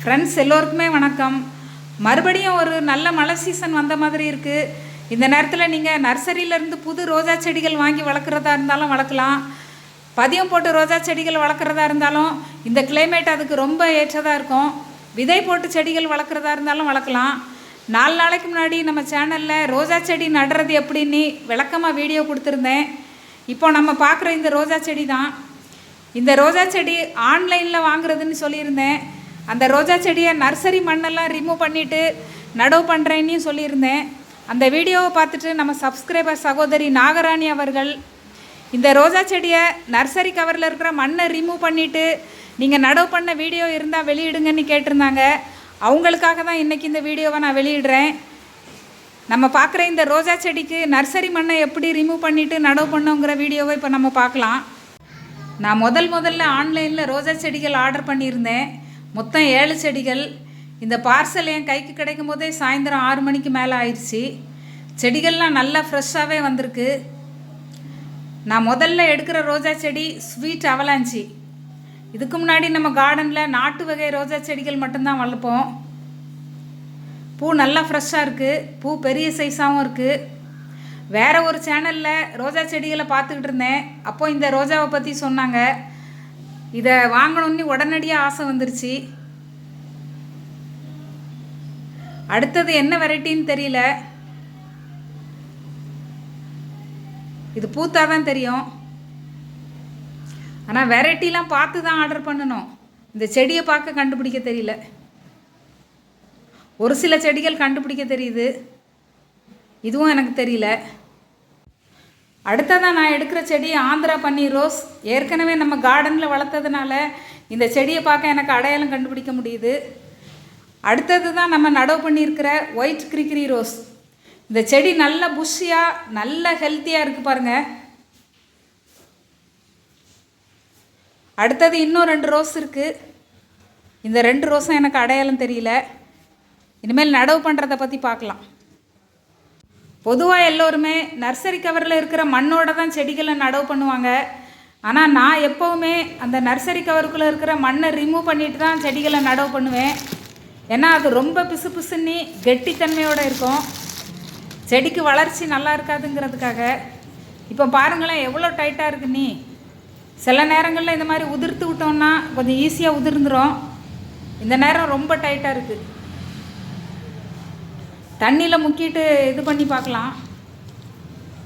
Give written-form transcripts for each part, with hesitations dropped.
Friends எல்லோருக்குமே வணக்கம். மறுபடியும் ஒரு நல்ல மழை சீசன் வந்த மாதிரி இருக்குது. இந்த நேரத்தில் நீங்கள் நர்சரியிலேருந்து புது ரோஜா செடிகள் வாங்கி வளர்க்குறதா இருந்தாலும் வளர்க்கலாம். பதியம் போட்டு ரோஜா செடிகள் வளர்க்குறதா இருந்தாலும் இந்த கிளைமேட் அதுக்கு ரொம்ப ஏற்றதாக இருக்கும். விதை போட்டு செடிகள் வளர்க்குறதா இருந்தாலும் வளர்க்கலாம். 4 நாளைக்கு முன்னாடி நம்ம சேனலில் ரோஜா செடி நடுறது எப்படின்னு விளக்கமாக வீடியோ கொடுத்துருந்தேன். இப்போ நம்ம பார்க்குற இந்த ரோஜா செடி தான். இந்த ரோஜா செடி ஆன்லைனில் வாங்குறதுன்னு சொல்லியிருந்தேன். அந்த ரோஜா செடியை நர்சரி மண்ணெல்லாம் ரிமூவ் பண்ணிவிட்டு நடவு பண்ணுறேன்னு சொல்லியிருந்தேன். அந்த வீடியோவை பார்த்துட்டு நம்ம சப்ஸ்கிரைபர் சகோதரி நாகராணி அவர்கள் இந்த ரோஜா செடியை நர்சரி கவரில் இருக்கிற மண்ணை ரிமூவ் பண்ணிவிட்டு நீங்கள் நடவு பண்ண வீடியோ இருந்தால் வெளியிடுங்கன்னு கேட்டிருந்தாங்க. அவங்களுக்காக தான் இன்றைக்கி இந்த வீடியோவை நான் வெளியிடுறேன். நம்ம பார்க்குற இந்த ரோஜா செடிக்கு நர்சரி மண்ணை எப்படி ரிமூவ் பண்ணிவிட்டு நடவு பண்ணோங்கிற வீடியோவை இப்போ நம்ம பார்க்கலாம். நான் முதல்ல ஆன்லைனில் ரோஜா செடிகள் ஆர்டர் பண்ணியிருந்தேன். மொத்தம் 7 செடிகள். இந்த பார்சல் என் கைக்கு கிடைக்கும் போதே சாயந்தரம் 6 மணிக்கு மேலே ஆயிடுச்சு. செடிகள்லாம் நல்லா ஃப்ரெஷ்ஷாகவே வந்திருக்கு. நான் முதல்ல எடுக்கிற ரோஜா செடி ஸ்வீட் அவலாஞ்சி. இதுக்கு முன்னாடி நம்ம கார்டனில் நாட்டு வகை ரோஜா செடிகள் மட்டும்தான் வளர்ப்போம். பூ நல்லா ஃப்ரெஷ்ஷாக இருக்குது. பூ பெரிய சைஸாகவும் இருக்குது. வேறு ஒரு சேனலில் ரோஜா செடிகளை பார்த்துக்கிட்டு இருந்தேன். அப்போது இந்த ரோஜாவை பற்றி சொன்னாங்க. இதை வாங்கணும்னு உடனடியாக ஆசை வந்துருச்சு. அடுத்தது என்ன வெரைட்டின்னு தெரியல. இது பூத்தா தான் தெரியும். ஆனால் வெரைட்டிலாம் பார்த்து தான் ஆர்டர் பண்ணணும். இந்த செடியை பார்க்க கண்டுபிடிக்க தெரியல. ஒரு சில செடிகள் கண்டுபிடிக்க தெரியுது. இதுவும் எனக்கு தெரியல. அடுத்ததான் நான் எடுக்கிற செடி ஆந்திரா பன்னீர் ரோஸ். ஏற்கனவே நம்ம கார்டனில் வளர்த்ததுனால இந்த செடியை பார்க்க எனக்கு அடையாளம் கண்டுபிடிக்க முடியுது. அடுத்தது தான் நம்ம நடவு பண்ணியிருக்கிற ஒயிட் கிரிக்கிரி ரோஸ். இந்த செடி நல்ல புஷ்ஷியாக நல்ல ஹெல்த்தியாக இருக்குது பாருங்கள். அடுத்தது இன்னும் 2 ரோஸ் இருக்குது. இந்த 2 ரோஸும் எனக்கு அடையாளம் தெரியல. இனிமேல் நடவு பண்ணுறதை பற்றி பார்க்கலாம். பொதுவாக எல்லோருமே நர்சரி கவரில் இருக்கிற மண்ணோட தான் செடிகளை நடவு பண்ணுவாங்க. ஆனால் நான் எப்போவுமே அந்த நர்சரி கவருக்குள்ளே இருக்கிற மண்ணை ரிமூவ் பண்ணிட்டு தான் செடிகளை நடவு பண்ணுவேன். ஏன்னா அது ரொம்ப பிசு பிசுன்னு கெட்டித்தன்மையோடு இருக்கும். செடிக்கு வளர்ச்சி நல்லா இருக்காதுங்கிறதுக்காக. இப்போ பாருங்களேன் எவ்வளோ டைட்டாக இருக்குன்னு. சில நேரங்களில் இந்த மாதிரி உதிர்த்து விட்டோம்னா கொஞ்சம் ஈஸியாக உதிர்ந்துடும். இந்த நேரம் ரொம்ப டைட்டாக இருக்குது. தண்ணியில் முக்கிட்டு இது பண்ணி பார்க்கலாம்.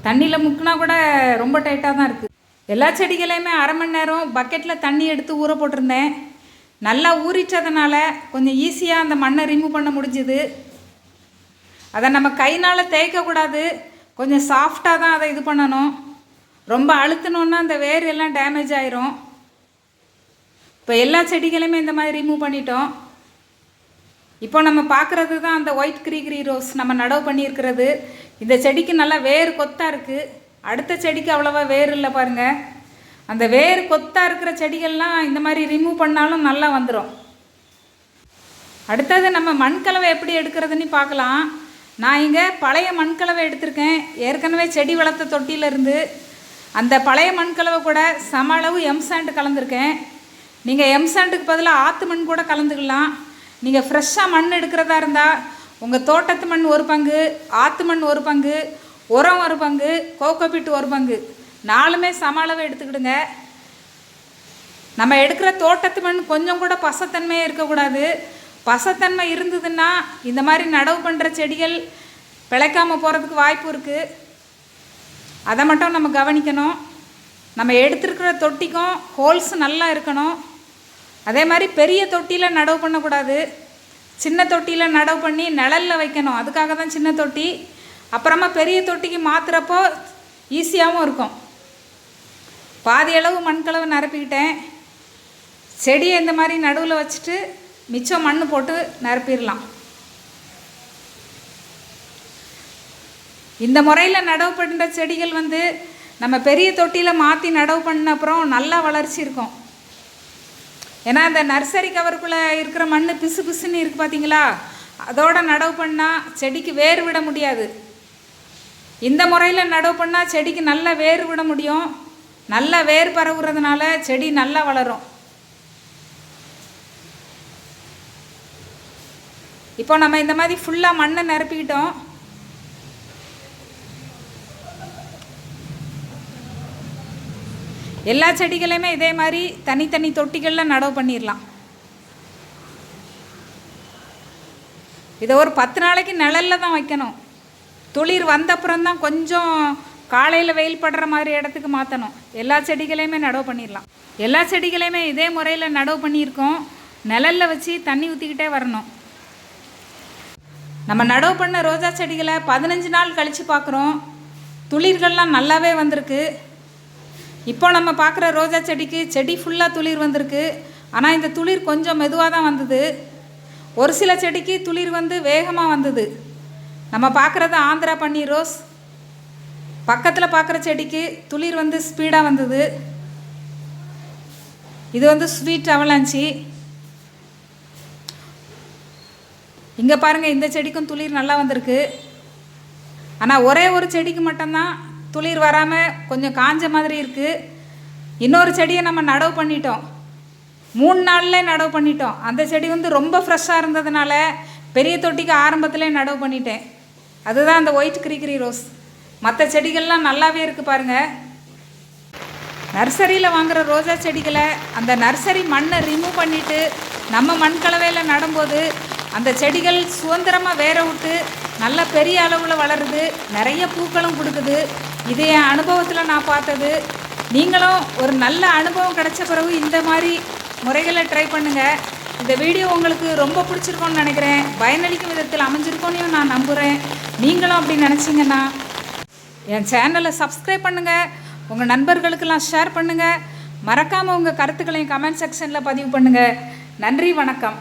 தண்ணியில் முக்கினா கூட ரொம்ப டைட்டாக தான் இருக்குது. எல்லா செடிகளையுமே 1/2 மணி நேரம் பக்கெட்டில் தண்ணி எடுத்து ஊற போட்டிருந்தேன். நல்லா ஊறிட்டதுனால கொஞ்சம் ஈஸியாக அந்த மண்ணை ரிமூவ் பண்ண முடிஞ்சுது. அதை நம்ம கைனால் தேய்க்கக்கூடாது. கொஞ்சம் சாஃப்டாக தான் அதை இது பண்ணணும். ரொம்ப அழுத்தினோன்னா அந்த வேர் எல்லாம் டேமேஜ் ஆயிரும். இப்போ எல்லா செடிகளையுமே இந்த மாதிரி ரிமூவ் பண்ணிட்டோம். இப்போ நம்ம பார்க்குறது தான் அந்த ஒயிட் கிரிக்கிரி ரோஸ் நம்ம நடவு பண்ணியிருக்கிறது. இந்த செடிக்கு நல்லா வேர் கொத்தாக இருக்குது. அடுத்த செடிக்கு அவ்வளோவா வேர் இல்லை பாருங்கள். அந்த வேர் கொத்தாக இருக்கிற செடிகள்லாம் இந்த மாதிரி ரிமூவ் பண்ணாலும் நல்லா வந்துடும். அடுத்தது நம்ம மண்கலவை எப்படி எடுக்கிறதுன்னு பார்க்கலாம். நான் இங்கே பழைய மண்கலவை எடுத்திருக்கேன். ஏற்கனவே செடி வளர்த்த தொட்டியிலேருந்து அந்த பழைய மண்கலவை கூட சம அளவு எம்சாண்ட் கலந்துருக்கேன். நீங்கள் எம்சாண்டுக்கு பதிலாக ஆற்று மண் கூட கலந்துக்கலாம். நீங்கள் ஃப்ரெஷ்ஷாக மண் எடுக்கிறதா இருந்தால் உங்கள் தோட்டத்து மண் 1 பங்கு, ஆற்று மண் 1 பங்கு, உரம் 1 பங்கு, கோகோபிட் 1 பங்கு, 4மே சம அளவு எடுத்துக்கிடுங்க. நம்ம எடுக்கிற தோட்டத்து மண் கொஞ்சம் கூட பசத்தன்மையே இருக்கக்கூடாது. பசத்தன்மை இருந்ததுன்னா இந்த மாதிரி நடவு பண்ணுற செடிகள் பிழைக்காமல் போகிறதுக்கு வாய்ப்பு இருக்குது. அதை மட்டும் நம்ம கவனிக்கணும். நம்ம எடுத்துருக்கிற தொட்டிக்கும் ஹோல்ஸ் நல்லா இருக்கணும். அதே மாதிரி பெரிய தொட்டியில் நடவு பண்ணக்கூடாது. சின்ன தொட்டியில் நடவு பண்ணி நிழலில் வைக்கணும். அதுக்காக தான் சின்ன தொட்டி. அப்புறமா பெரிய தொட்டிக்கு மாற்றுறப்போ ஈஸியாகவும் இருக்கும். பாதி அளவு மண்கலவை நிரப்பிக்கிட்டேன். செடியை இந்த மாதிரி நடுவில் வச்சுட்டு மிச்சம் மண் போட்டு நிரப்பிடலாம். இந்த முறையில் நடவு பண்ணுற செடிகள் நம்ம பெரிய தொட்டியில் மாற்றி நடவு பண்ண அப்புறம் நல்லா வளர்ச்சி இருக்கும். ஏன்னா அந்த நர்சரி கவருக்குள்ளே இருக்கிற மண் பிசு பிசுன்னு இருக்குது பார்த்தீங்களா, அதோட நடவு பண்ணால் செடிக்கு வேர் விட முடியாது. இந்த முறையில் நடவு பண்ணால் செடிக்கு நல்ல வேர் விட முடியும். நல்ல வேர் பரவுறதுனால செடி நல்லா வளரும். இப்போ நம்ம இந்த மாதிரி ஃபுல்லாக மண்ணை நிரப்பிக்கிட்டோம். எல்லா செடிகளையுமே இதே மாதிரி தனித்தனி தொட்டிகளில் நடவு பண்ணிடலாம். இதை ஒரு 10 நாளைக்கு நிழலில் தான் வைக்கணும். துளிர் வந்தப்புறம் தான் கொஞ்சம் காலையில் வெயில் படுற மாதிரி இடத்துக்கு மாற்றணும். எல்லா செடிகளையுமே நடவு பண்ணிடலாம். எல்லா செடிகளையுமே இதே முறையில் நடவு பண்ணியிருக்கோம். நிழலில் வச்சு தண்ணி ஊற்றிக்கிட்டே வரணும். நம்ம நடவு பண்ண ரோஜா செடிகளை 15 நாள் கழித்து பார்க்குறோம். துளிர்கள்லாம் நல்லாவே வந்திருக்கு. இப்போ நம்ம பார்க்குற ரோஜா செடிக்கு செடி ஃபுல்லாக துளிர் வந்திருக்கு. ஆனால் இந்த துளிர் கொஞ்சம் மெதுவாக தான் வந்தது. ஒரு சில செடிக்கு துளிர் வந்து வேகமாக வந்தது. நம்ம பார்க்குறது ஆந்திரா பன்னீர் ரோஸ். பக்கத்தில் பார்க்குற செடிக்கு துளிர் வந்து ஸ்பீடாக வந்தது. இது வந்து ஸ்வீட் அவலாஞ்சி. இங்கே பாருங்கள், இந்த செடிக்கும் துளிர் நல்லா வந்திருக்கு. ஆனால் ஒரே ஒரு செடிக்கு மட்டும்தான் துளிர் வராமல் கொஞ்சம் காஞ்ச மாதிரி இருக்குது. இன்னொரு செடியை நம்ம நடவு பண்ணிட்டோம். 3 நாள்லேயே நடவு பண்ணிட்டோம். அந்த செடி வந்து ரொம்ப ஃப்ரெஷ்ஷாக இருந்ததுனால பெரிய தொட்டிக்கு ஆரம்பத்திலே நடவு பண்ணிட்டேன். அதுதான் அந்த ஒயிட் கிரிகிரி ரோஸ். மற்ற செடிகள்லாம் நல்லாவே இருக்குது பாருங்கள். நர்சரியில் வாங்குகிற ரோஜா செடிகளை அந்த நர்சரி மண்ணை ரிமூவ் பண்ணிவிட்டு நம்ம மண் கலவையில் நடும்போது அந்த செடிகள் சுதந்திரமாக வேற விட்டு நல்ல பெரிய அளவில் வளருது. நிறைய பூக்களும் கொடுக்குது. இது என் அனுபவத்தில் நான் பார்த்தது. நீங்களும் ஒரு நல்ல அனுபவம் கிடைச்ச பிறகு இந்த மாதிரி முறைகளை ட்ரை பண்ணுங்கள். இந்த வீடியோ உங்களுக்கு ரொம்ப பிடிச்சிருக்கோன்னு நினைக்கிறேன். பயனளிக்கும் விதத்தில் அமைஞ்சிருக்கோன்னு நான் நம்புகிறேன். நீங்களும் அப்படி நினச்சிங்கன்னா என் சேனலை சப்ஸ்கிரைப் பண்ணுங்கள். உங்கள் நண்பர்களுக்கெல்லாம் ஷேர் பண்ணுங்கள். மறக்காமல் உங்கள் கருத்துக்களையும் கமெண்ட் செக்ஷனில் பதிவு பண்ணுங்கள். நன்றி, வணக்கம்.